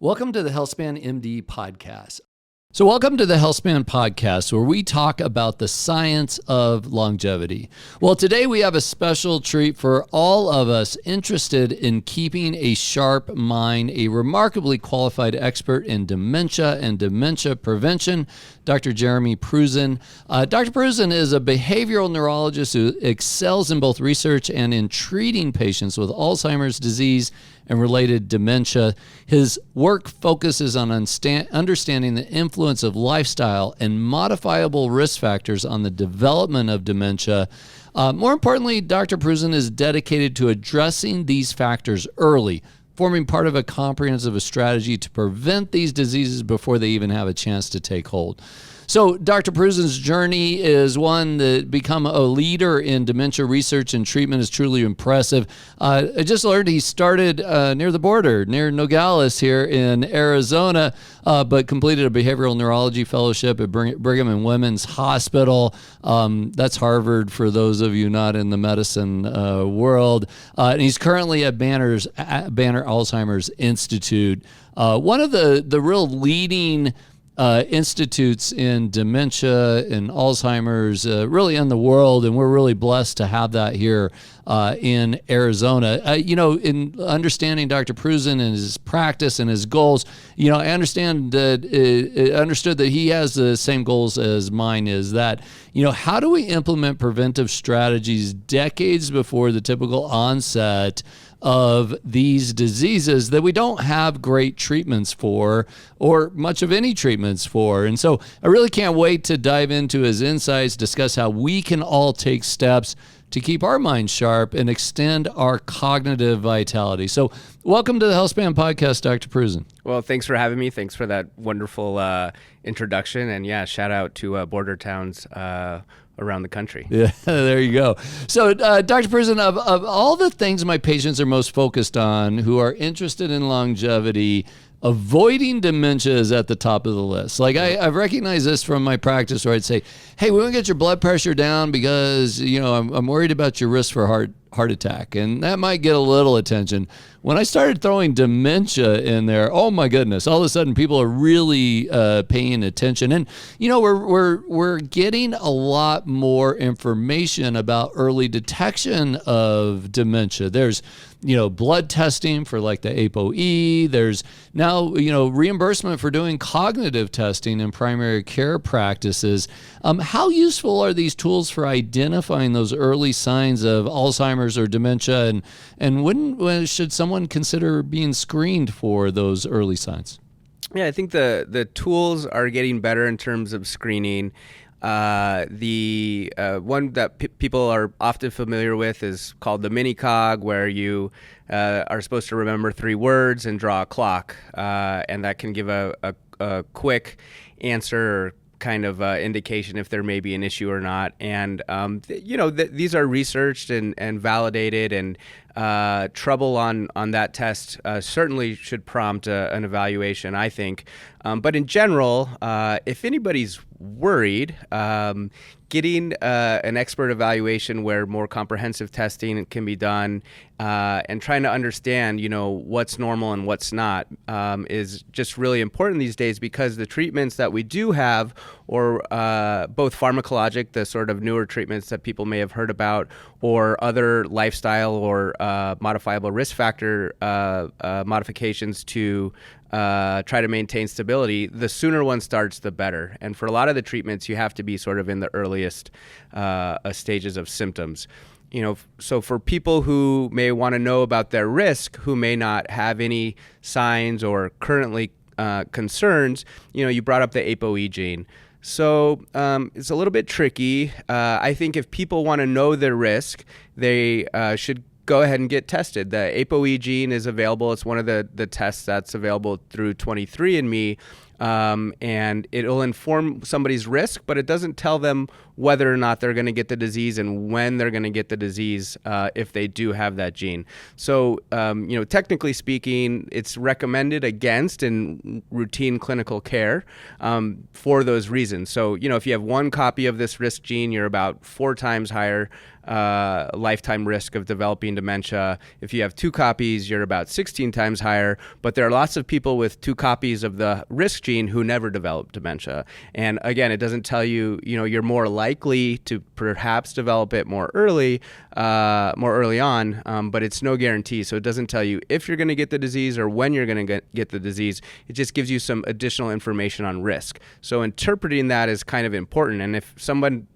Welcome to the HealthspanMD podcast. So welcome to the HealthSpan Podcast, where we talk about the science of longevity. Well, today we have a special treat for all of us interested in keeping a sharp mind, a remarkably qualified expert in dementia and dementia prevention, Dr. Jeremy Pruzin. Dr. Pruzin is a behavioral neurologist who excels in both research and in treating patients with Alzheimer's disease and related dementia. His work focuses on understanding the influence of lifestyle and modifiable risk factors on the development of dementia. More importantly, Dr. Pruzin is dedicated to addressing these factors early, forming part of a comprehensive strategy to prevent these diseases before they even have a chance to take hold. So Dr. Pruzin's journey is one that become a leader in dementia research and treatment is truly impressive. I just learned he started near the border, near Nogales here in Arizona, but completed a behavioral neurology fellowship at Brigham and Women's Hospital. That's Harvard for those of you not in the medicine world. And he's currently at Banner Alzheimer's Institute. One of the real leading institutes in dementia and Alzheimer's really in the world, and we're really blessed to have that here in Arizona. In understanding Dr. Pruzin and his practice and his goals, I understood that he has the same goals as mine is that, how do we implement preventive strategies decades before the typical onset of these diseases that we don't have great treatments for or much of any treatments for. And so I really can't wait to dive into his insights, discuss how we can all take steps to keep our minds sharp and extend our cognitive vitality. So welcome to the HealthSpan Podcast, Dr. Pruzin. Well, thanks for having me. Thanks for that wonderful introduction. And shout out to border towns around the country. Yeah, there you go. So, Dr. Pruzin, of all the things my patients are most focused on who are interested in longevity, avoiding dementia is at the top of the list. Like I've recognized this from my practice where I'd say, hey, we want to get your blood pressure down because, I'm worried about your risk for heart attack. And that might get a little attention. When I started throwing dementia in there, oh my goodness, all of a sudden people are really paying attention. And, we're getting a lot more information about early detection of dementia. There's, blood testing for like the ApoE. There's now, reimbursement for doing cognitive testing in primary care practices. How useful are these tools for identifying those early signs of Alzheimer's or dementia? And when should someone consider being screened for those early signs? Yeah, I think the tools are getting better in terms of screening. The one that people are often familiar with is called the mini-cog, where you are supposed to remember 3 words and draw a clock, and that can give a quick answer or kind of indication if there may be an issue or not. And, these are researched and validated, and trouble on that test certainly should prompt an evaluation, I think. But in general, if anybody's worried, getting an expert evaluation where more comprehensive testing can be done and trying to understand, what's normal and what's not is just really important these days, because the treatments that we do have, or both pharmacologic, the sort of newer treatments that people may have heard about, or other lifestyle or modifiable risk factor modifications to try to maintain stability, the sooner one starts, the better. And for a lot of the treatments, you have to be sort of in the earliest stages of symptoms. So for people who may want to know about their risk, who may not have any signs or currently concerns, you brought up the ApoE gene. So it's a little bit tricky. I think if people want to know their risk, they should go ahead and get tested. The ApoE gene is available. It's one of the tests that's available through 23andMe. and it'll inform somebody's risk, but it doesn't tell them whether or not they're going to get the disease and when they're going to get the disease if they do have that gene. So, technically speaking, it's recommended against in routine clinical care for those reasons. So, if you have one copy of this risk gene, you're about 4 times higher lifetime risk of developing dementia. If you have 2 copies, you're about 16 times higher. But there are lots of people with 2 copies of the risk gene who never develop dementia. And again, it doesn't tell you, you're more likely to perhaps develop it more early on, but it's no guarantee. So it doesn't tell you if you're going to get the disease or when you're going to get the disease. It just gives you some additional information on risk. So interpreting that is kind of important. And if someone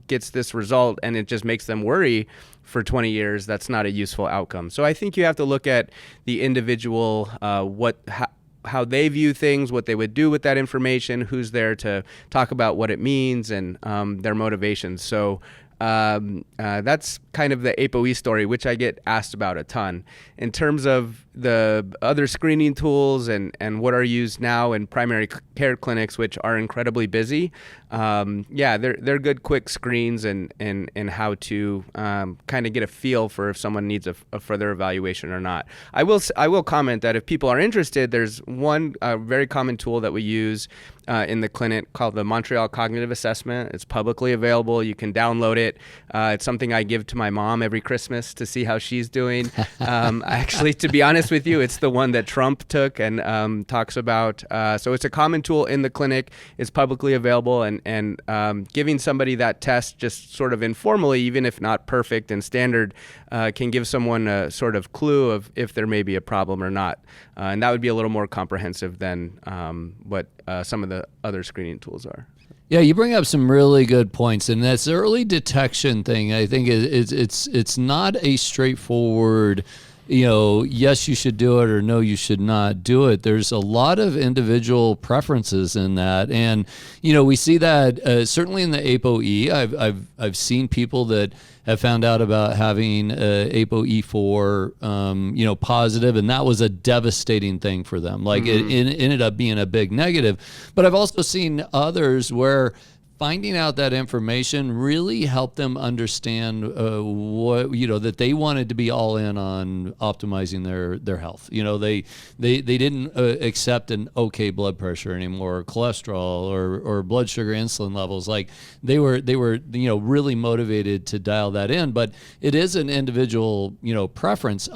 gets this result and it just makes them worry for 20 years, that's not a useful outcome. So I think you have to look at the individual, how they view things, what they would do with that information, who's there to talk about what it means, and their motivations. So that's kind of the ApoE story, which I get asked about a ton. In terms of the other screening tools and what are used now in primary care clinics, which are incredibly busy, they're good quick screens and how to kind of get a feel for if someone needs a further evaluation or not. I will comment that if people are interested, there's one very common tool that we use in the clinic called the Montreal Cognitive Assessment. It's publicly available. You can download it. It's something I give to my mom every Christmas to see how she's doing. Actually, to be honest with you, it's the one that Trump took and talks about. So it's a common tool in the clinic. It's publicly available, and giving somebody that test just sort of informally, even if not perfect and standard, can give someone a sort of clue of if there may be a problem or not. And that would be a little more comprehensive than what some of the other screening tools are. Yeah, you bring up some really good points, and that's early detection thing. I think it's not a straightforward, yes, you should do it or no, you should not do it. There's a lot of individual preferences in that, and we see that certainly in the ApoE. I've seen people that have found out about having ApoE4, positive, and that was a devastating thing for them. Like it ended up being a big negative. But I've also seen others where finding out that information really helped them understand that they wanted to be all in on optimizing their health. They didn't accept an okay blood pressure anymore, or cholesterol, or blood sugar, insulin levels. Like they were really motivated to dial that in. But it is an individual preference.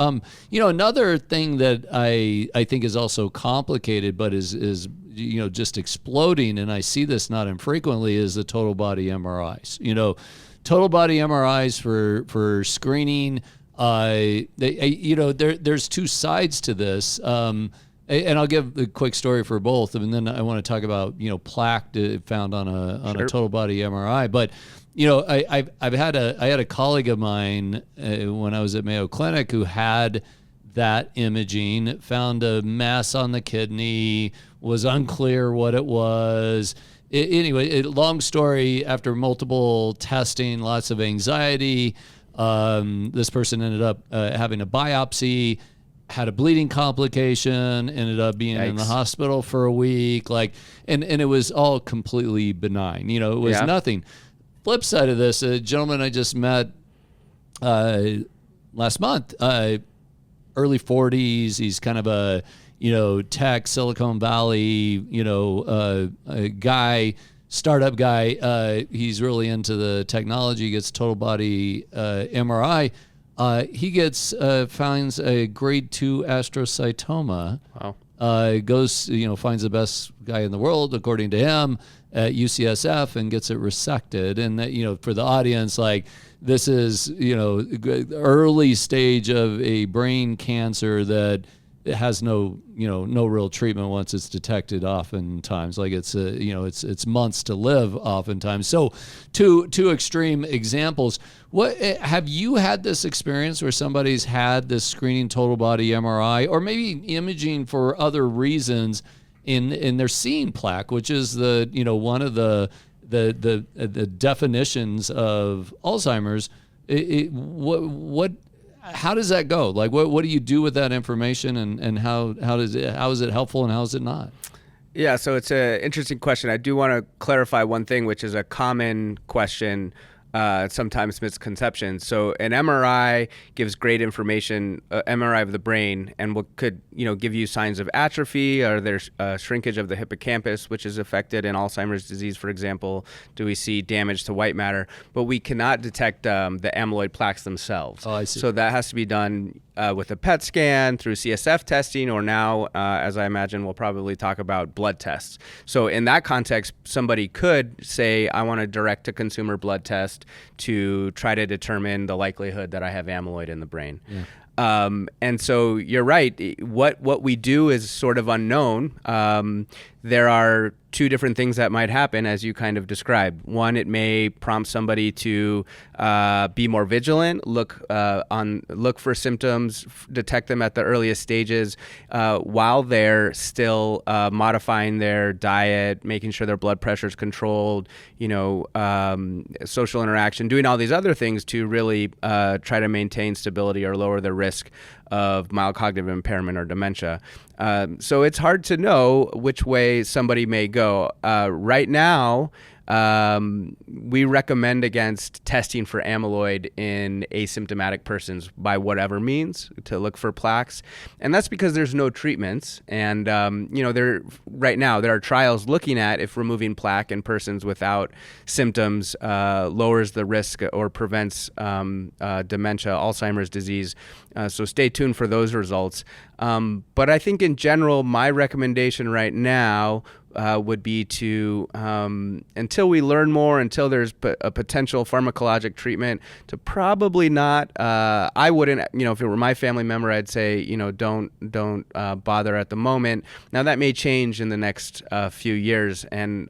Another thing that I think is also complicated, but is just exploding, and I see this not infrequently, is the total body MRIs. Total body MRIs for screening. There's 2 sides to this. And I'll give a quick story for both, and then I want to talk about plaque found on a total body MRI. But I had a colleague of mine when I was at Mayo Clinic who had that imaging, found a mass on the kidney, was unclear what it was. Long story, after multiple testing, lots of anxiety, this person ended up having a biopsy, had a bleeding complication, ended up being in the hospital for a week, and it was all completely benign. It was nothing. Flip side of this, a gentleman I just met last month, early 40s. He's kind of a tech, Silicon Valley, guy, startup guy. He's really into the technology. Gets total body MRI. He finds a grade 2 astrocytoma. Wow. Goes, finds the best guy in the world, according to him, at UCSF, and gets it resected. And that, for the audience, this is, early stage of a brain cancer that it has no real treatment once it's detected. Oftentimes, it's months to live. Oftentimes, so two extreme examples. What have you had this experience where somebody's had this screening total body MRI, or maybe imaging for other reasons, in they're seeing plaque, which is one of the definitions of Alzheimer's. How does that go? What do you do with that information, and how is it helpful and how is it not? Yeah, so it's an interesting question. I do want to clarify one thing, which is a common question, sometimes misconceptions. So an MRI gives great information, MRI of the brain, and could give you signs of atrophy, or there's shrinkage of the hippocampus, which is affected in Alzheimer's disease, for example. Do we see damage to white matter? But we cannot detect the amyloid plaques themselves. Oh, I see. So that has to be done with a PET scan, through CSF testing, or now, as I imagine, we'll probably talk about blood tests. So in that context, somebody could say, I want a direct-to-consumer blood test to try to determine the likelihood that I have amyloid in the brain. Yeah. And so you're right. What we do is sort of unknown. There are two different things that might happen, as you kind of described. One, it may prompt somebody to be more vigilant, look for symptoms, detect them at the earliest stages, while they're still modifying their diet, making sure their blood pressure is controlled, social interaction, doing all these other things to really try to maintain stability or lower the risk of mild cognitive impairment or dementia. So it's hard to know which way somebody may go. Right now, we recommend against testing for amyloid in asymptomatic persons by whatever means to look for plaques. And that's because there's no treatments. And, right now there are trials looking at if removing plaque in persons without symptoms lowers the risk or prevents dementia, Alzheimer's disease. So stay tuned for those results. But I think in general, my recommendation right now would be to, until we learn more, until there's a potential pharmacologic treatment, to probably not, I wouldn't, if it were my family member, I'd say, don't bother at the moment. Now that may change in the next few years, and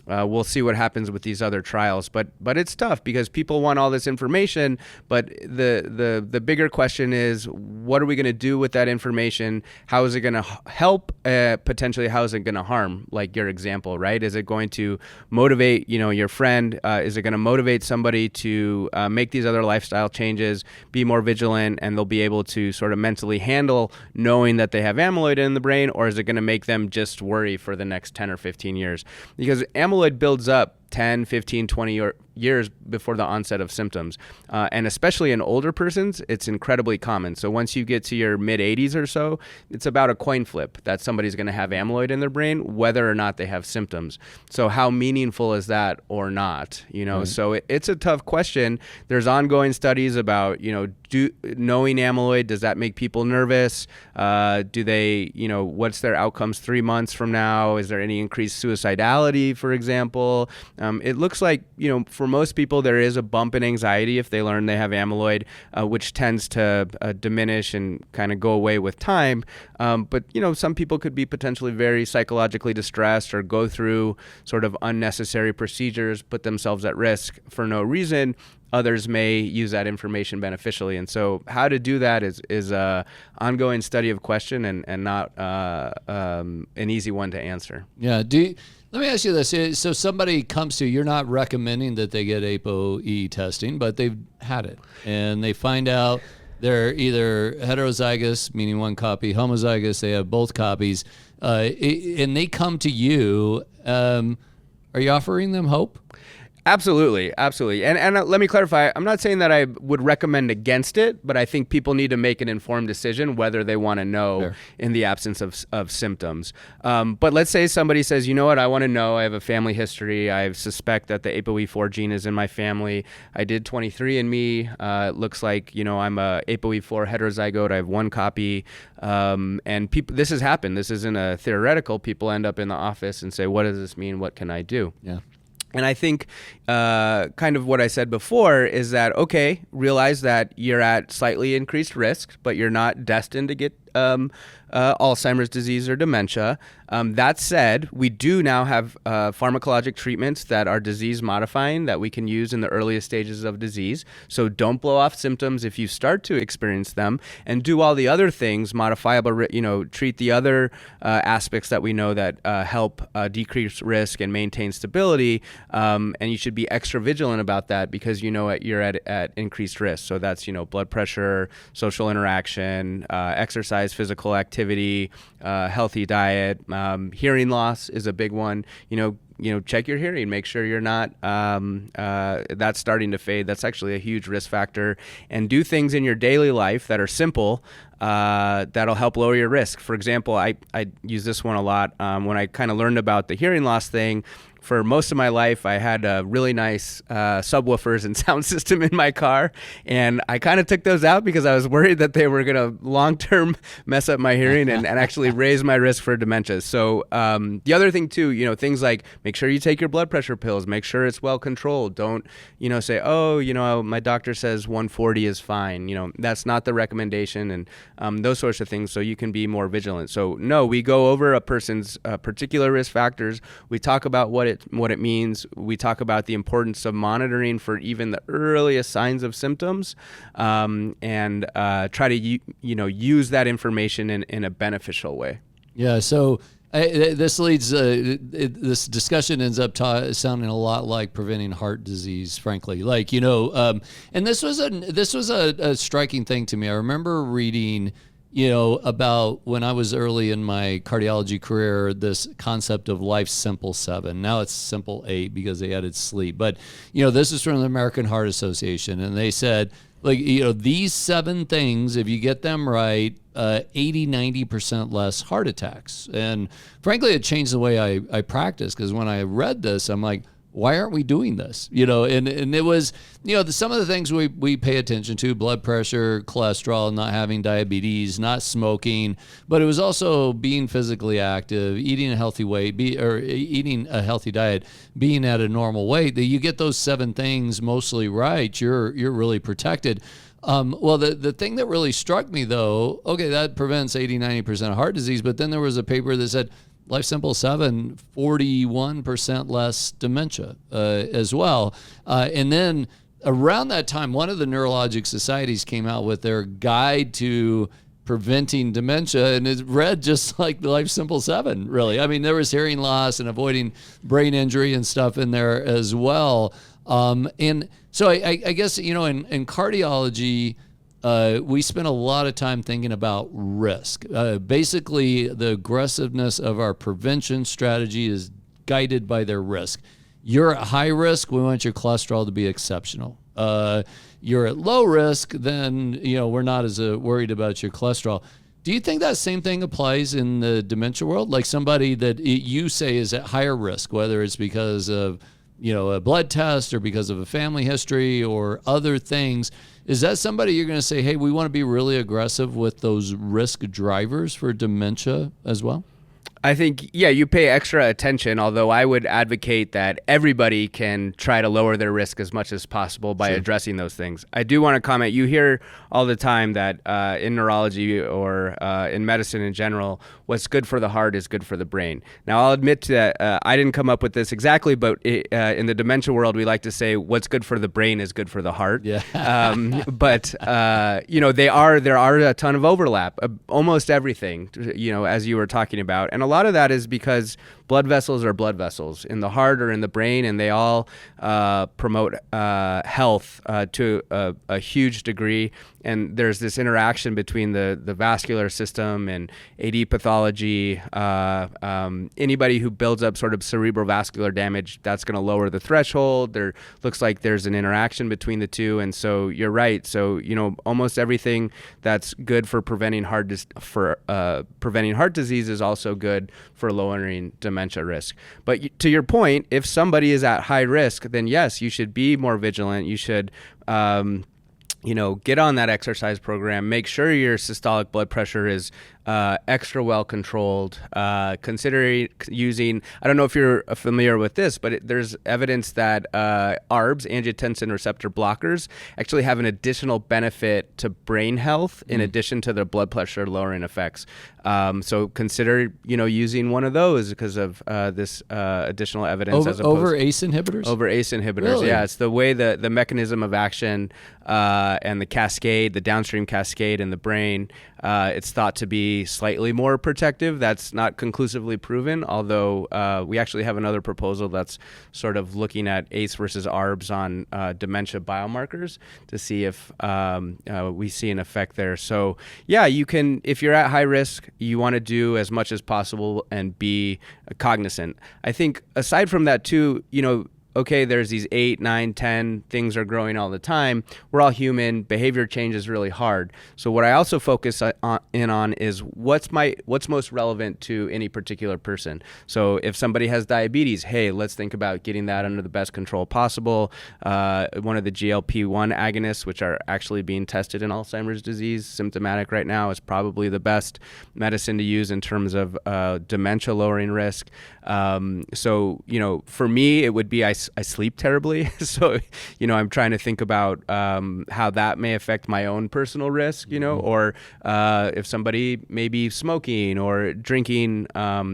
we'll see what happens with these other trials, but it's tough because people want all this information. But the bigger question is, what are we going to do with that information? How is it going to help? Potentially, how is it going to harm? Like your example, right? Is it going to motivate, your friend? Is it going to motivate somebody to make these other lifestyle changes, be more vigilant, and they'll be able to sort of mentally handle knowing that they have amyloid in the brain? Or is it going to make them just worry for the next 10 or 15 years? Because amyloid builds up 10, 15, 20 years before the onset of symptoms. And especially in older persons, it's incredibly common. So once you get to your mid-80s or so, it's about a coin flip that somebody's going to have amyloid in their brain, whether or not they have symptoms. So how meaningful is that or not? Right. So it's a tough question. There's ongoing studies about, knowing amyloid, does that make people nervous? Do they, what's their outcomes 3 months from now? Is there any increased suicidality, for example? It looks like, for most people, there is a bump in anxiety if they learn they have amyloid, which tends to diminish and kind of go away with time. But, some people could be potentially very psychologically distressed or go through sort of unnecessary procedures, put themselves at risk for no reason. Others may use that information beneficially. And so how to do that is a ongoing study of question and not an easy one to answer. Yeah. Let me ask you this. So somebody comes to you, you're not recommending that they get ApoE testing, but they've had it, and they find out they're either heterozygous, meaning one copy, homozygous, they have both copies, and they come to you. Are you offering them hope? Absolutely. And let me clarify, I'm not saying that I would recommend against it, but I think people need to make an informed decision whether they want to know. Sure. In the absence of symptoms. But let's say somebody says, you know what, I want to know, I have a family history, I suspect that the ApoE4 gene is in my family, I did 23andMe, it looks like, I'm a ApoE4 heterozygote, I have one copy, and people, this has happened, this isn't a theoretical, people end up in the office and say, what does this mean, what can I do? Yeah. And I think kind of what I said before is that, okay, realize that you're at slightly increased risk, but you're not destined to get Alzheimer's disease or dementia. That said, we do now have pharmacologic treatments that are disease modifying that we can use in the earliest stages of disease. So don't blow off symptoms if you start to experience them, and do all the other things, modifiable, treat the other aspects that we know that help decrease risk and maintain stability. And you should be extra vigilant about that because you're at increased risk. So that's blood pressure, social interaction, exercise, physical activity, activity, healthy diet. Hearing loss is a big one. Check your hearing. Make sure you're not that's starting to fade. That's actually a huge risk factor. And do things in your daily life that are simple that'll help lower your risk. For example, I use this one a lot when I kind of learned about the hearing loss thing. For most of my life, I had really nice subwoofers and sound system in my car, and I kind of took those out because I was worried that they were going to long-term mess up my hearing and actually raise my risk for dementia. So the other thing too, things like make sure you take your blood pressure pills, make sure it's well controlled. Don't, say, my doctor says 140 is fine. That's not the recommendation, and those sorts of things. So you can be more vigilant. So no, we go over a person's particular risk factors. We talk about what it means. We talk about the importance of monitoring for even the earliest signs of symptoms, and try to use that information in a beneficial way. Yeah. So this leads. This discussion ends up sounding a lot like preventing heart disease. Frankly, and this was a striking thing to me. I remember reading, about when I was early in my cardiology career, this concept of life's simple 7. Now it's simple 8 because they added sleep. But, this is from the American Heart Association. And they said, these 7 things, if you get them right, 80-90% less heart attacks. And frankly, it changed the way I practice, because when I read this, I'm like, why aren't we doing this? And it was, some of the things we pay attention to: blood pressure, cholesterol, not having diabetes, not smoking, but it was also being physically active, eating a healthy weight, eating a healthy diet, being at a normal weight. That you get those 7 things mostly right, you're really protected. Well, the thing that really struck me though, okay, that prevents 80-90% of heart disease, but then there was a paper that said, Life Simple 7, 41% less dementia as well. And then around that time, one of the neurologic societies came out with their guide to preventing dementia, and it read just like the Life Simple 7, really. I mean, there was hearing loss and avoiding brain injury and stuff in there as well. And so I guess, in cardiology, we spend a lot of time thinking about risk. Basically, the aggressiveness of our prevention strategy is guided by their risk. You're at high risk, we want your cholesterol to be exceptional. You're at low risk, then we're not as worried about your cholesterol. Do you think that same thing applies in the dementia world? Like somebody that you say is at higher risk, whether it's because of a blood test or because of a family history or other things, is that somebody you're going to say, hey, we want to be really aggressive with those risk drivers for dementia as well? I think, you pay extra attention, although I would advocate that everybody can try to lower their risk as much as possible by addressing those things. I do want to comment, you hear all the time that in neurology or in medicine in general, what's good for the heart is good for the brain. Now, I'll admit that I didn't come up with this exactly, but in the dementia world, we like to say what's good for the brain is good for the heart. Yeah. But there are a ton of overlap, almost everything, as you were talking about. And a lot of that is because blood vessels are blood vessels in the heart or in the brain, and they all promote health to a huge degree. And there's this interaction between the vascular system and AD pathology. Anybody who builds up sort of cerebrovascular damage, that's going to lower the threshold. There looks like there's an interaction between the two. And so you're right. So, almost everything that's good for preventing heart disease is also good for lowering dementia risk. But to your point, if somebody is at high risk, then yes, you should be more vigilant. You should get on that exercise program. Make sure your systolic blood pressure is extra well controlled. Consider using, I don't know if you're familiar with this, but there's evidence that ARBs, angiotensin receptor blockers, actually have an additional benefit to brain health in addition to the blood pressure lowering effects. So consider, using one of those because of this additional evidence over ACE inhibitors? Over ACE inhibitors, really? Yeah. It's the way the mechanism of action and the downstream cascade in the brain, it's thought to be slightly more protective. That's not conclusively proven, although we actually have another proposal that's sort of looking at ACE versus ARBs on dementia biomarkers to see if we see an effect there. So yeah, you can, if you're at high risk, you want to do as much as possible and be cognizant. I think aside from that too, okay, there's these 8, 9, 10 things are growing all the time. We're all human. Behavior change is really hard. So what I also focus in on is what's most relevant to any particular person. So if somebody has diabetes, hey, let's think about getting that under the best control possible. One of the GLP-1 agonists, which are actually being tested in Alzheimer's disease, symptomatic right now, is probably the best medicine to use in terms of dementia lowering risk. So, for me, it would be I sleep terribly. So, I'm trying to think about how that may affect my own personal risk, or if somebody may be smoking or drinking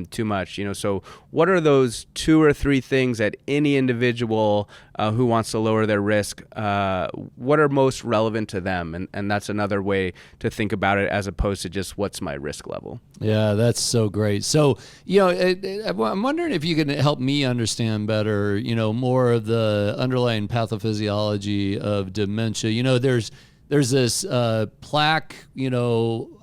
too much, So what are those 2 or 3 things that any individual who wants to lower their risk, what are most relevant to them? And that's another way to think about it as opposed to just what's my risk level. Yeah, that's so great. So, I'm wondering if you can help me understand better, more of the underlying pathophysiology of dementia. There's this plaque,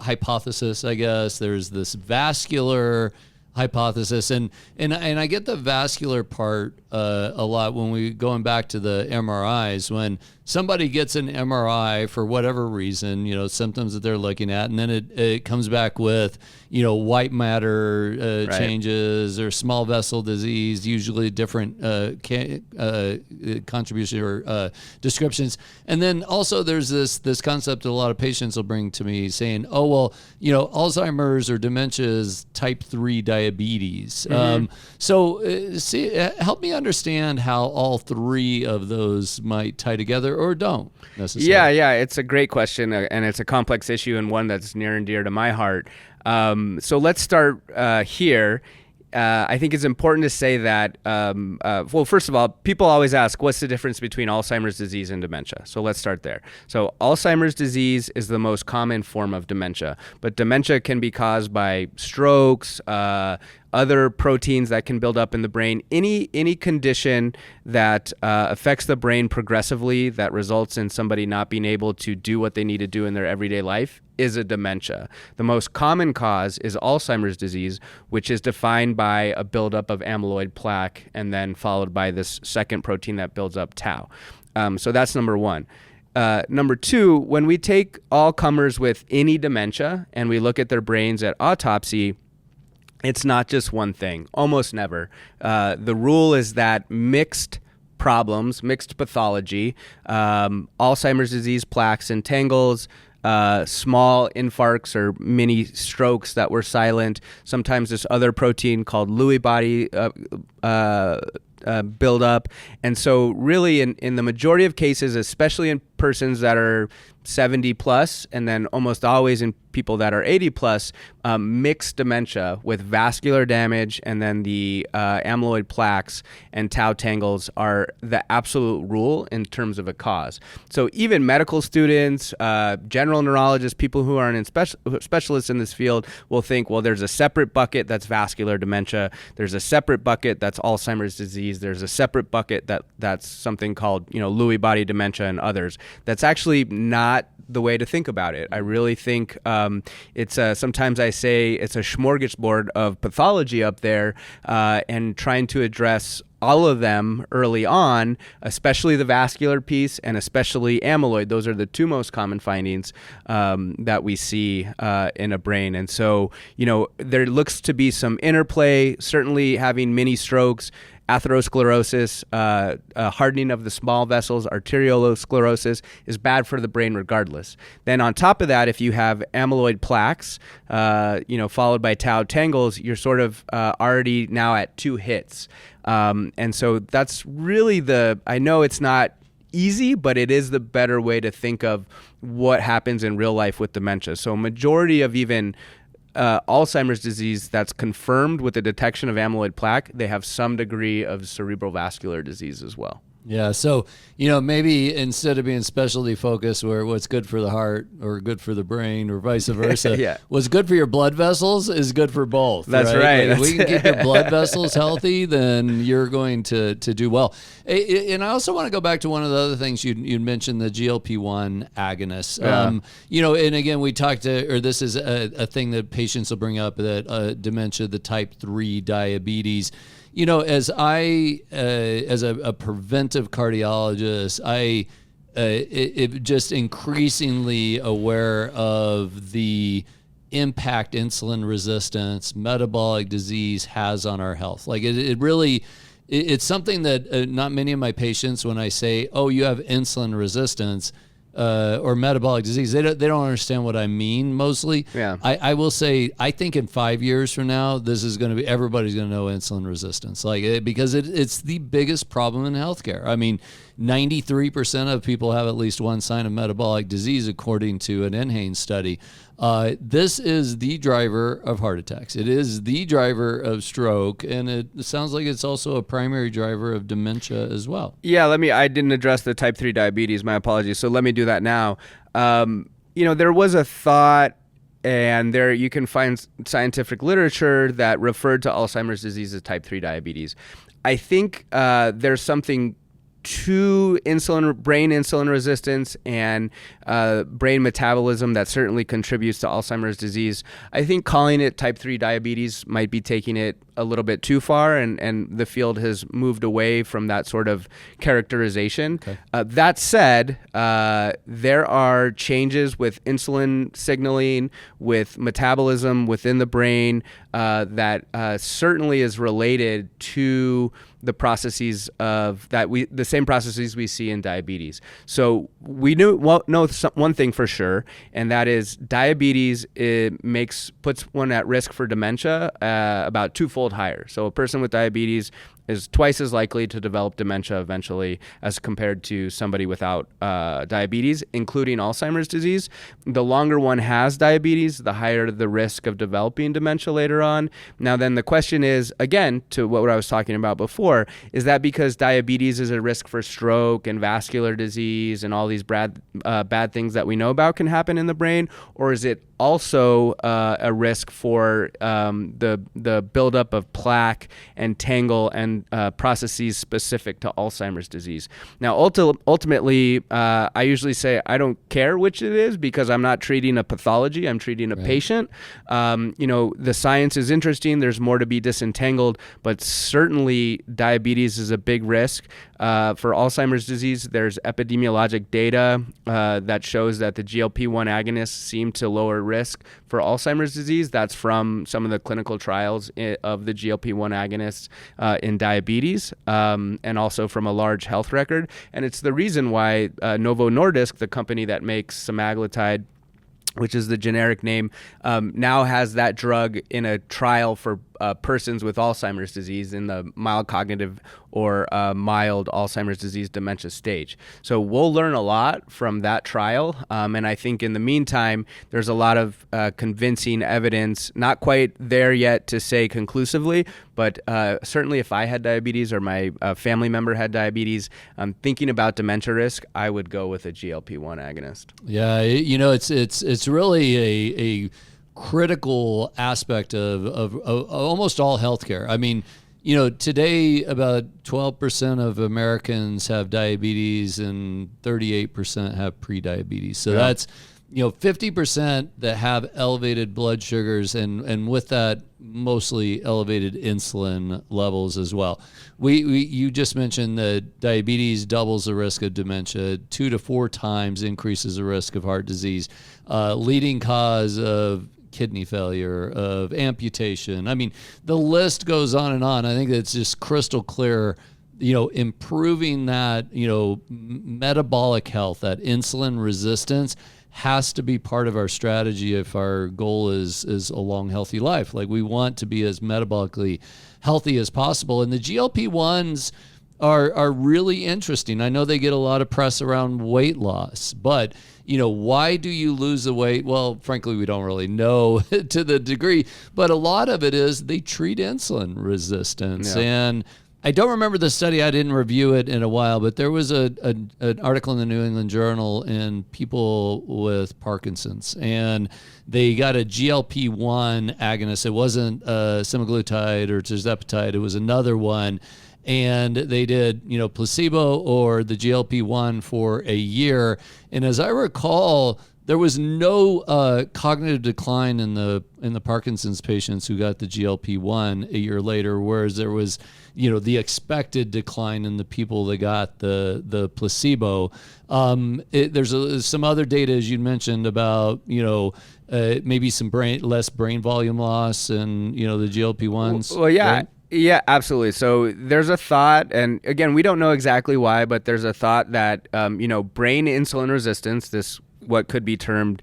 hypothesis, I guess. There's this vascular hypothesis, and I get the vascular part a lot when we going back to the MRIs. When somebody gets an MRI for whatever reason, symptoms that they're looking at, and then it comes back with white matter changes or small vessel disease, usually different contribution or descriptions. And then also there's this concept that a lot of patients will bring to me saying, oh, well, Alzheimer's or dementia is type 3 diabetes. Mm-hmm. Help me understand how all 3 of those might tie together or don't necessarily. Yeah, it's a great question, and it's a complex issue and one that's near and dear to my heart. So let's start here. I think it's important to say that, well, first of all, people always ask, what's the difference between Alzheimer's disease and dementia? So let's start there. So Alzheimer's disease is the most common form of dementia, but dementia can be caused by strokes, other proteins that can build up in the brain, any condition that affects the brain progressively that results in somebody not being able to do what they need to do in their everyday life is a dementia. The most common cause is Alzheimer's disease, which is defined by a buildup of amyloid plaque and then followed by this second protein that builds up tau. So that's number 1. Number 2, when we take all comers with any dementia and we look at their brains at autopsy, it's not just one thing, almost never. The rule is that mixed problems, mixed pathology, Alzheimer's disease plaques and tangles, small infarcts or mini strokes that were silent, sometimes this other protein called Lewy body build up. And so really in the majority of cases, especially in persons that are 70 plus, and then almost always in people that are 80 plus, mixed dementia with vascular damage, and then the amyloid plaques and tau tangles are the absolute rule in terms of a cause. So even medical students, general neurologists, people who aren't specialists in this field will think, well, there's a separate bucket that's vascular dementia. There's a separate bucket that's Alzheimer's disease. There's a separate bucket that's something called, Lewy body dementia and others. That's actually not the way to think about it. I really think it's sometimes I say it's a smorgasbord of pathology up there, and trying to address all of them early on, especially the vascular piece and especially amyloid. Those are the 2 most common findings that we see in a brain. And so, there looks to be some interplay, certainly having mini strokes, atherosclerosis, hardening of the small vessels, arteriolosclerosis is bad for the brain regardless. Then on top of that, if you have amyloid plaques, followed by tau tangles, you're sort of already now at 2 hits. And so that's really I know it's not easy, but it is the better way to think of what happens in real life with dementia. So majority of even Alzheimer's disease that's confirmed with the detection of amyloid plaque, they have some degree of cerebral vascular disease as well. Yeah. So, maybe instead of being specialty focused where what's good for the heart or good for the brain or vice versa, what's good for your blood vessels is good for both. That's right. Like, if we can keep your blood vessels healthy, then you're going to do well. And I also want to go back to one of the other things you mentioned, the GLP-1 agonists. And again, we talked this is a thing that patients will bring up, that dementia, the type 3 diabetes. As a preventive cardiologist, it just increasingly aware of the impact insulin resistance, metabolic disease has on our health. Like it's something that not many of my patients, when I say, "Oh, you have insulin resistance," or metabolic disease, they don't understand what I mean mostly. Yeah. I will say, I think in 5 years from now, this is going to be, everybody's going to know insulin resistance, because it's the biggest problem in healthcare. I mean, 93% of people have at least one sign of metabolic disease, according to an NHANES study. This is the driver of heart attacks. It is the driver of stroke, and it sounds like it's also a primary driver of dementia as well. Yeah, I didn't address the type 3 diabetes, my apologies. So let me do that now. There was a thought, and there you can find scientific literature that referred to Alzheimer's disease as type 3 diabetes. I think there's something to brain insulin resistance and brain metabolism that certainly contributes to Alzheimer's disease. I think calling it type 3 diabetes might be taking it a little bit too far, and the field has moved away from that sort of characterization. Okay. That said, there are changes with insulin signaling, with metabolism within the brain that certainly is related to the processes the same processes we see in diabetes. So we know one thing for sure, and that is diabetes puts one at risk for dementia about twofold higher. So a person with diabetes is twice as likely to develop dementia eventually as compared to somebody without diabetes, including Alzheimer's disease. The longer one has diabetes, the higher the risk of developing dementia later on. Now then the question is, again, to what I was talking about before, is that because diabetes is a risk for stroke and vascular disease and all these bad things that we know about can happen in the brain, or is it also a risk for the buildup of plaque and tangle and processes specific to Alzheimer's disease? Now, ultimately, I usually say I don't care which it is because I'm not treating a pathology. I'm treating a patient. The science is interesting. There's more to be disentangled, but certainly diabetes is a big risk. For Alzheimer's disease, there's epidemiologic data that shows that the GLP-1 agonists seem to lower risk for Alzheimer's disease. That's from some of the clinical trials of the GLP-1 agonists in diabetes, and also from a large health record. And it's the reason why Novo Nordisk, the company that makes semaglutide, which is the generic name, now has that drug in a trial for persons with Alzheimer's disease in the mild cognitive or mild Alzheimer's disease dementia stage. So we'll learn a lot from that trial. And I think in the meantime, there's a lot of convincing evidence, not quite there yet to say conclusively, but certainly if I had diabetes or my family member had diabetes, thinking about dementia risk, I would go with a GLP-1 agonist. Yeah, it's really a critical aspect of almost all healthcare. I mean, today about 12% of Americans have diabetes and 38% have prediabetes. So that's, 50% that have elevated blood sugars and with that, mostly elevated insulin levels as well. You just mentioned that diabetes doubles the risk of dementia, 2 to 4 times increases the risk of heart disease, leading cause of kidney failure, of amputation. I mean, the list goes on and on. I think it's just crystal clear, improving that, metabolic health, that insulin resistance has to be part of our strategy if our goal is a long, healthy life. Like, we want to be as metabolically healthy as possible. And the GLP-1s are really interesting. I know they get a lot of press around weight loss, but why do you lose the weight? Well, frankly, we don't really know to the degree, but a lot of it is they treat insulin resistance. Yeah. And I don't remember the study. I didn't review it in a while, but there was an article in the New England Journal in people with Parkinson's, and they got a GLP-1 agonist. It wasn't semaglutide or tirzepatide. It was another one. And they did, placebo or the GLP-1 for a year. And as I recall, there was no cognitive decline in the Parkinson's patients who got the GLP-1 a year later, whereas there was, the expected decline in the people that got the placebo. There's some other data, as you mentioned, about maybe some less brain volume loss and the GLP-1s. Well, yeah. Right? Yeah, absolutely. So there's a thought, and again, we don't know exactly why, but there's a thought that, brain insulin resistance, what could be termed,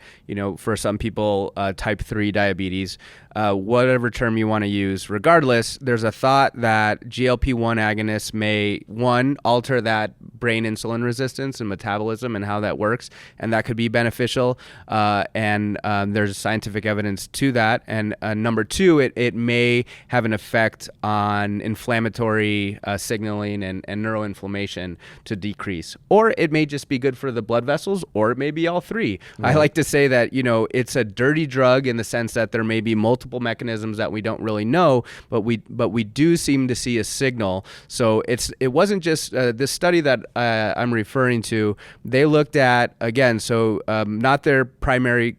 for some people, type 3 diabetes, whatever term you want to use. Regardless, there's a thought that GLP-1 agonists may, one, alter that brain insulin resistance and metabolism and how that works, and that could be beneficial. And there's scientific evidence to that. And number two, it may have an effect on inflammatory signaling and neuroinflammation to decrease. Or it may just be good for the blood vessels, or it may be all three. Right. I like to say that, it's a dirty drug in the sense that there may be multiple mechanisms that we don't really know, but we do seem to see a signal. So it wasn't just this study that I'm referring to. They looked at, again, not their primary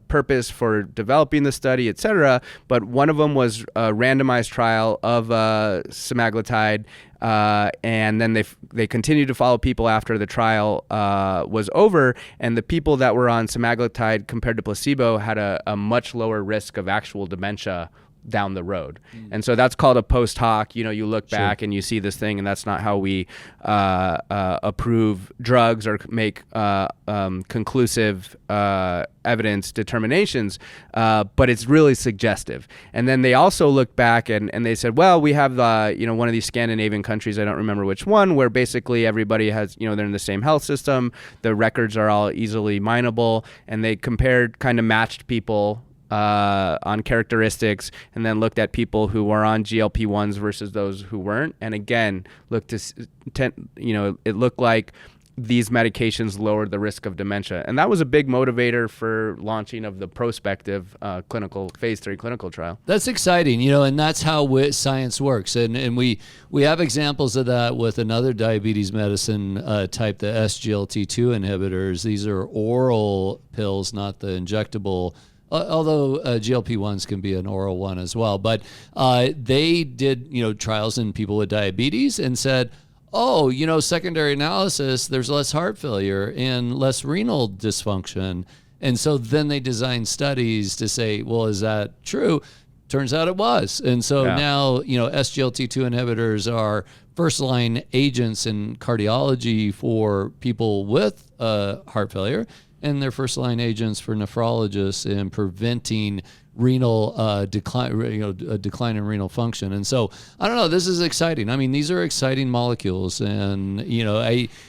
purpose for developing the study, et cetera, but one of them was a randomized trial of semaglutide. And then they continued to follow people after the trial was over, and the people that were on semaglutide compared to placebo had a much lower risk of actual dementia down the road. And so that's called a post hoc. You look back and you see this thing, and that's not how we approve drugs or make conclusive evidence determinations, but it's really suggestive. And then they also looked back and they said, well, we have one of these Scandinavian countries, I don't remember which one, where basically everybody has, they're in the same health system, the records are all easily mineable, and they compared, kind of matched people on characteristics, and then looked at people who were on GLP-1s versus those who weren't. And again, it looked like these medications lowered the risk of dementia. And that was a big motivator for launching of the prospective phase 3 clinical trial. That's exciting, and that's how science works. And we have examples of that with another diabetes medicine type, the SGLT2 inhibitors. These are oral pills, not the injectable, although GLP-1s can be an oral one as well. But they did, trials in people with diabetes and said, secondary analysis, there's less heart failure and less renal dysfunction. And so then they designed studies to say, well, is that true? Turns out it was. And so now, SGLT2 inhibitors are first-line agents in cardiology for people with heart failure, and they're first-line agents for nephrologists in preventing renal decline, a decline in renal function. And so, I don't know, this is exciting. I mean, these are exciting molecules, and,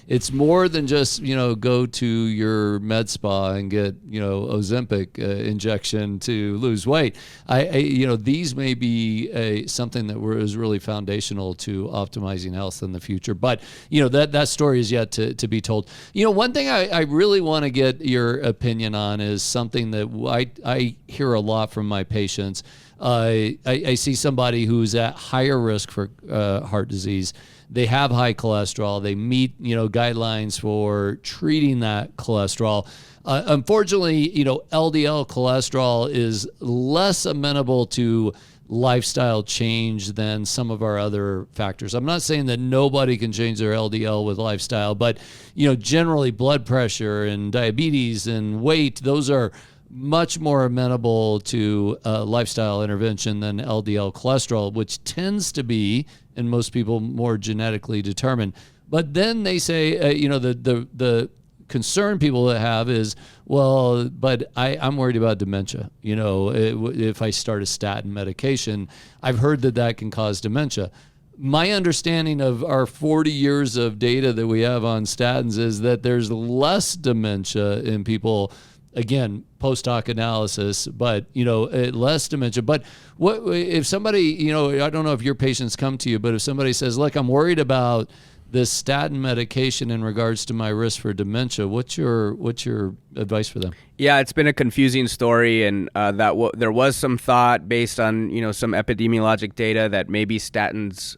it's more than just, go to your med spa and get, Ozempic injection to lose weight. These may be something that is really foundational to optimizing health in the future. But, that story is yet to be told. One thing I really want to get your opinion on is something that I hear a lot from my patients. I see somebody who's at higher risk for heart disease. They have high cholesterol. They meet, guidelines for treating that cholesterol. Unfortunately, LDL cholesterol is less amenable to lifestyle change than some of our other factors. I'm not saying that nobody can change their LDL with lifestyle, but, generally blood pressure and diabetes and weight, those are much more amenable to lifestyle intervention than LDL cholesterol, which tends to be, in most people, more genetically determined. But then they say, the concern people have is, well, but I'm worried about dementia. If I start a statin medication, I've heard that can cause dementia. My understanding of our 40 years of data that we have on statins is that there's less dementia in people again, post hoc analysis, but, less dementia. But what if somebody, I don't know if your patients come to you, but if somebody says, look, I'm worried about this statin medication in regards to my risk for dementia, what's your advice for them? Yeah, it's been a confusing story, and there was some thought based on some epidemiologic data that maybe statins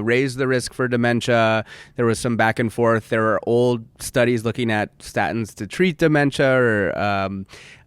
raise the risk for dementia. There was some back and forth. There are old studies looking at statins to treat dementia,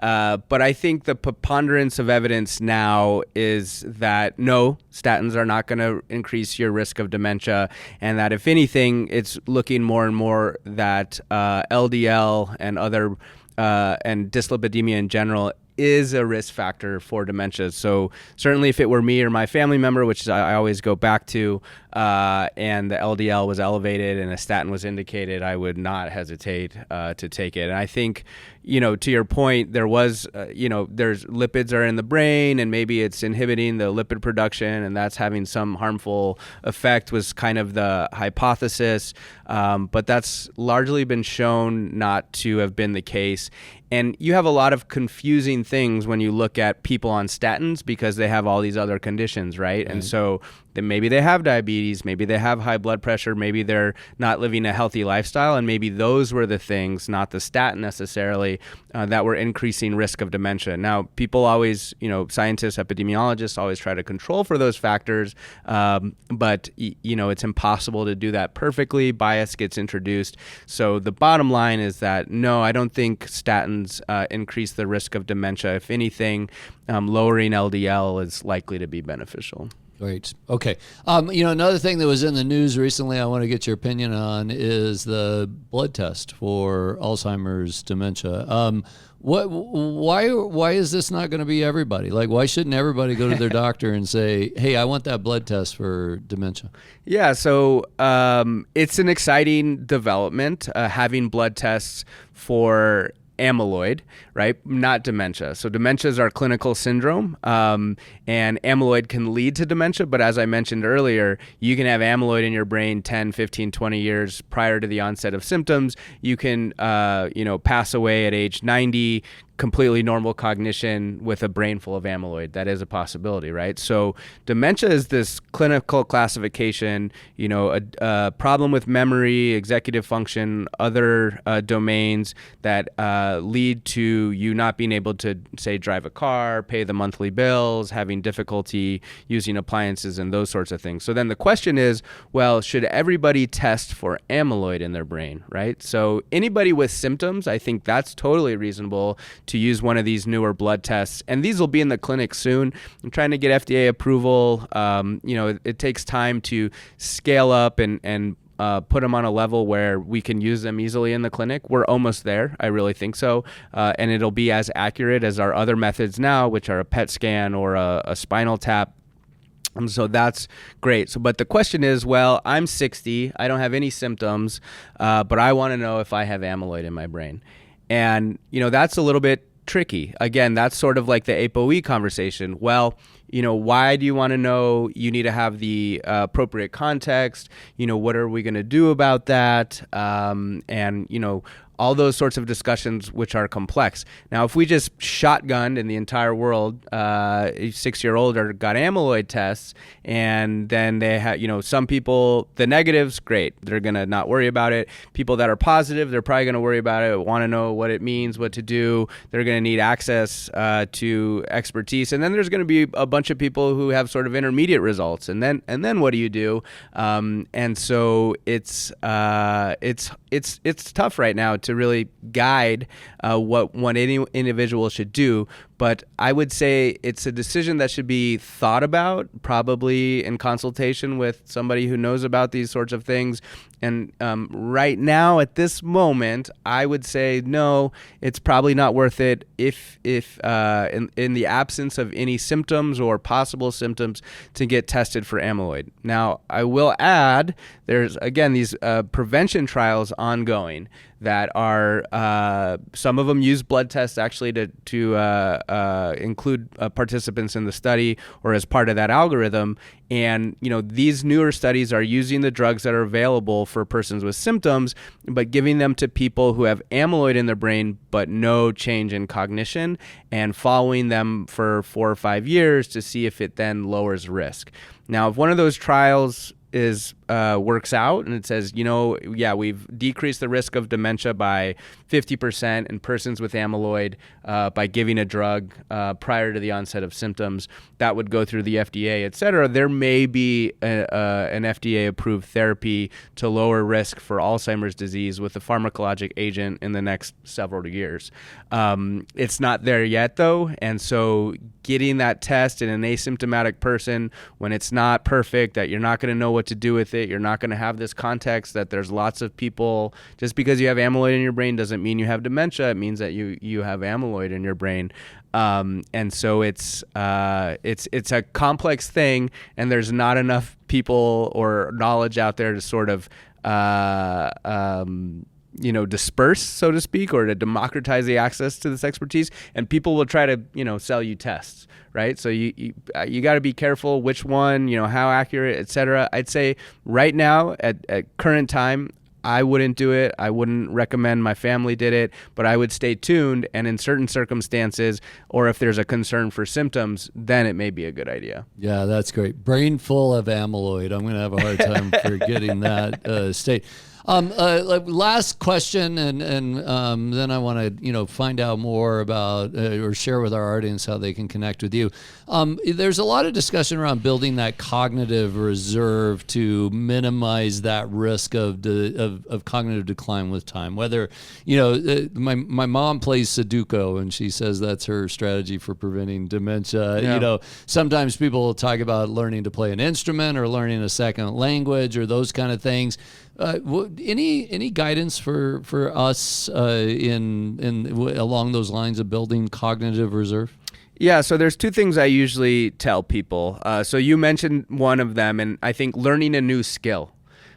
but I think the preponderance of evidence now is that no, statins are not going to increase your risk of dementia, and that if anything, it's looking more and more that LDL and other and dyslipidemia in general is a risk factor for dementia. So certainly if it were me or my family member, which I always go back to, and the LDL was elevated and a statin was indicated, I would not hesitate to take it. And I think, to your point, there was, there's lipids are in the brain and maybe it's inhibiting the lipid production and that's having some harmful effect was kind of the hypothesis. But that's largely been shown not to have been the case. And you have a lot of confusing things when you look at people on statins because they have all these other conditions, right? And so then maybe they have diabetes, maybe they have high blood pressure, maybe they're not living a healthy lifestyle, and maybe those were the things, not the statin necessarily, that were increasing risk of dementia. Now, people always, scientists, epidemiologists always try to control for those factors, but it's impossible to do that perfectly. Bias gets introduced. So the bottom line is that, no, I don't think statins increase the risk of dementia. If anything, lowering LDL is likely to be beneficial. Great. Okay. Another thing that was in the news recently I want to get your opinion on is the blood test for Alzheimer's dementia. Why is this not going to be everybody? Like, why shouldn't everybody go to their doctor and say, hey, I want that blood test for dementia? Yeah, so it's an exciting development, having blood tests for amyloid, right? Not dementia. So dementia is our clinical syndrome, and amyloid can lead to dementia. But as I mentioned earlier, you can have amyloid in your brain 10, 15, 20 years prior to the onset of symptoms. You can, pass away at age 90, completely normal cognition with a brain full of amyloid. That is a possibility, right? So dementia is this clinical classification, a problem with memory, executive function, other domains that lead to you not being able to, say, drive a car, pay the monthly bills, having difficulty using appliances and those sorts of things. So then the question is, well, should everybody test for amyloid in their brain, right? So anybody with symptoms, I think that's totally reasonable to use one of these newer blood tests. And these will be in the clinic soon. I'm trying to get FDA approval. It takes time to scale up and put them on a level where we can use them easily in the clinic. We're almost there. I really think so. And it'll be as accurate as our other methods now, which are a PET scan or a spinal tap. So that's great. But the question is, well, I'm 60. I don't have any symptoms, but I want to know if I have amyloid in my brain. And, that's a little bit tricky. Again, that's sort of like the ApoE conversation. Well, why do you want to know? You need to have the appropriate context. What are we going to do about that? And, all those sorts of discussions, which are complex. Now, if we just shotgunned in the entire world, 6-year-old got amyloid tests, and then they have, some people, the negatives, great. They're going to not worry about it. People that are positive, they're probably going to worry about it, want to know what it means, what to do. They're going to need access to expertise. And then there's going to be a bunch of people who have sort of intermediate results. And then what do you do? And so it's tough right now to really guide what any individual should do. But I would say it's a decision that should be thought about, probably in consultation with somebody who knows about these sorts of things. And right now, at this moment, I would say no, it's probably not worth it if in the absence of any symptoms or possible symptoms to get tested for amyloid. Now, I will add, there's, again, these prevention trials ongoing that are, some of them use blood tests actually to include participants in the study or as part of that algorithm. And, these newer studies are using the drugs that are available for persons with symptoms, but giving them to people who have amyloid in their brain but no change in cognition, and following them for 4 or 5 years to see if it then lowers risk. Now, if one of those trials works out and it says, we've decreased the risk of dementia by 50% in persons with amyloid by giving a drug prior to the onset of symptoms, that would go through the FDA, et cetera. There may be an FDA-approved therapy to lower risk for Alzheimer's disease with a pharmacologic agent in the next several years. It's not there yet, though, and so getting that test in an asymptomatic person when it's not perfect, that you're not going to know what to do with it, you're not going to have this context that there's lots of people, just because you have amyloid in your brain doesn't mean you have dementia. It means that you have amyloid in your brain. And so it's a complex thing, and there's not enough people or knowledge out there to sort of disperse, so to speak, or to democratize the access to this expertise. And people will try to, sell you tests, right? So you got to be careful which one, how accurate, et cetera. I'd say right now at current time, I wouldn't do it. I wouldn't recommend my family did it, but I would stay tuned. And in certain circumstances, or if there's a concern for symptoms, then it may be a good idea. Yeah, that's great. Brain full of amyloid. I'm going to have a hard time forgetting that state. Last question, and then I want to find out more about or share with our audience how they can connect with you. There's a lot of discussion around building that cognitive reserve to minimize that risk of cognitive decline with time. Whether my mom plays Sudoku, and she says that's her strategy for preventing dementia. Yeah. Sometimes people will talk about learning to play an instrument or learning a second language or those kind of things. Any guidance for us along those lines of building cognitive reserve? Yeah, so there's 2 things I usually tell people. So you mentioned one of them, and I think learning a new skill.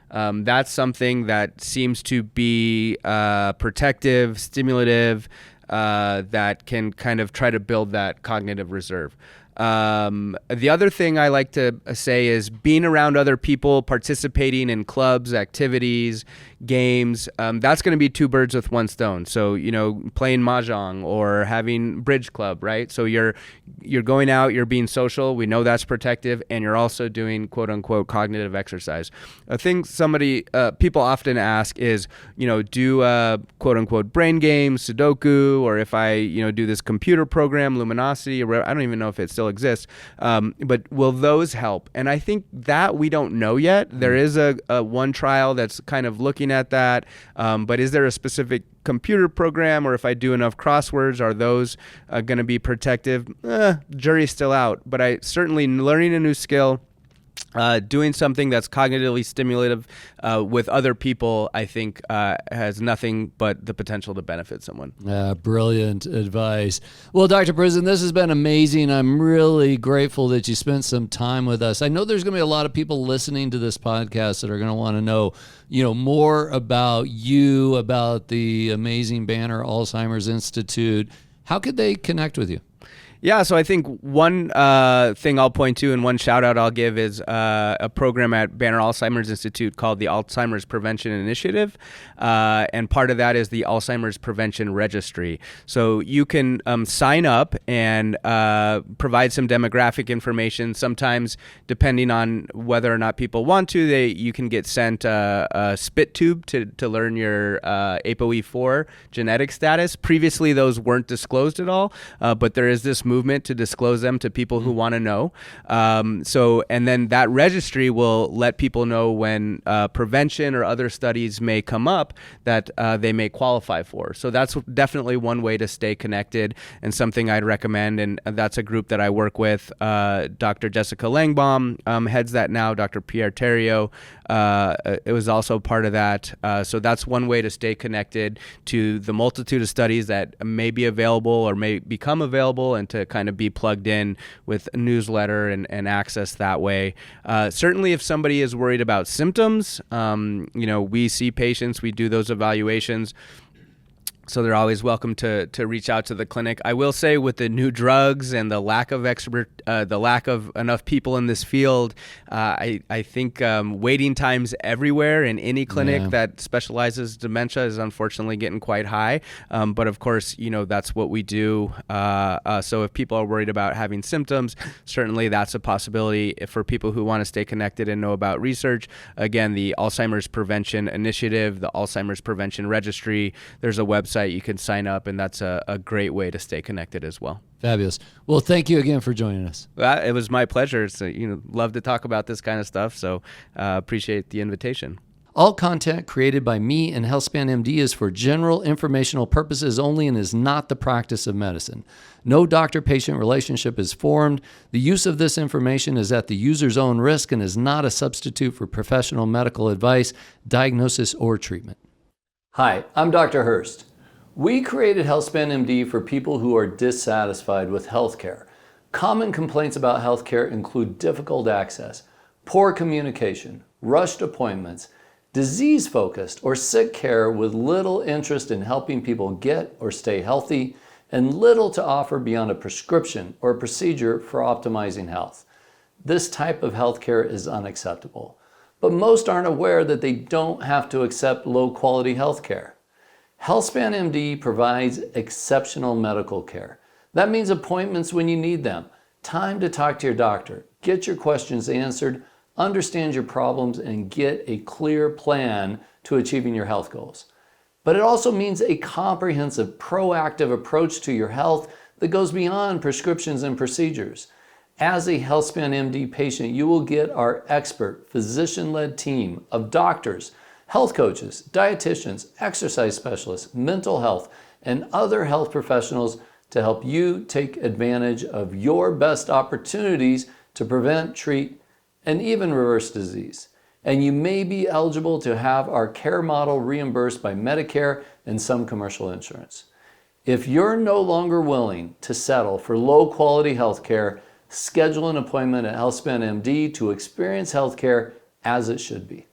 That's something that seems to be protective, stimulative, that can kind of try to build that cognitive reserve. The other thing I like to say is being around other people, participating in clubs, activities, games. That's going to be 2 birds with one stone. So, playing mahjong or having bridge club, right? So you're going out, you're being social. We know that's protective, and you're also doing quote unquote cognitive exercise. A thing people often ask is, do quote unquote brain games, Sudoku, or if I, do this computer program, Luminosity, or whatever, I don't even know if it still exists. But will those help? And I think that we don't know yet. There is a one trial that's kind of looking at that. But is there a specific computer program, or if I do enough crosswords, are those going to be protective? Jury's still out. But I certainly learning a new skill, doing something that's cognitively stimulative with other people, I think has nothing but the potential to benefit someone. Brilliant advice. Well, Dr. Pruzin, this has been amazing. I'm really grateful that you spent some time with us. I know there's going to be a lot of people listening to this podcast that are going to want to know, more about you, about the amazing Banner Alzheimer's Institute. How could they connect with you? Yeah, so I think one thing I'll point to and one shout out I'll give is a program at Banner Alzheimer's Institute called the Alzheimer's Prevention Initiative. And part of that is the Alzheimer's Prevention Registry. So you can sign up and provide some demographic information. Sometimes, depending on whether or not people want to, you can get sent a spit tube to learn your ApoE4 genetic status. Previously, those weren't disclosed at all, but there is this movement to disclose them to people who want to know. And then that registry will let people know when prevention or other studies may come up that they may qualify for. So that's definitely one way to stay connected and something I'd recommend. And that's a group that I work with. Dr. Jessica Langbaum heads that now. Dr. Pierre Theriault it was also part of that. So that's one way to stay connected to the multitude of studies that may be available or may become available, and to kind of be plugged in with a newsletter and access that way. Certainly if somebody is worried about symptoms, we see patients, we do those evaluations. So they're always welcome to reach out to the clinic. I will say, with the new drugs and the lack of the lack of enough people in this field, I think waiting times everywhere in any clinic that specializes dementia is unfortunately getting quite high. But of course, that's what we do. So if people are worried about having symptoms, certainly that's a possibility. If for people who want to stay connected and know about research, again, the Alzheimer's Prevention Initiative, the Alzheimer's Prevention Registry, there's a website you can sign up, and that's a great way to stay connected as well. Fabulous. Well, thank you again for joining us. It was my pleasure. So, love to talk about this kind of stuff. So appreciate the invitation. All content created by me and HealthspanMD is for general informational purposes only and is not the practice of medicine. No doctor-patient relationship is formed. The use of this information is at the user's own risk and is not a substitute for professional medical advice, diagnosis, or treatment. Hi, I'm Dr. Hurst. We created HealthspanMD for people who are dissatisfied with healthcare. Common complaints about healthcare include difficult access, poor communication, rushed appointments, disease-focused or sick care with little interest in helping people get or stay healthy, and little to offer beyond a prescription or procedure for optimizing health. This type of healthcare is unacceptable, but most aren't aware that they don't have to accept low-quality healthcare. HealthspanMD provides exceptional medical care. That means appointments when you need them, time to talk to your doctor, get your questions answered, understand your problems, and get a clear plan to achieving your health goals. But it also means a comprehensive, proactive approach to your health that goes beyond prescriptions and procedures. As a HealthspanMD patient, you will get our expert, physician-led team of doctors, health coaches, dietitians, exercise specialists, mental health, and other health professionals to help you take advantage of your best opportunities to prevent, treat, and even reverse disease. And you may be eligible to have our care model reimbursed by Medicare and some commercial insurance. If you're no longer willing to settle for low-quality health care, schedule an appointment at HealthspanMD to experience health care as it should be.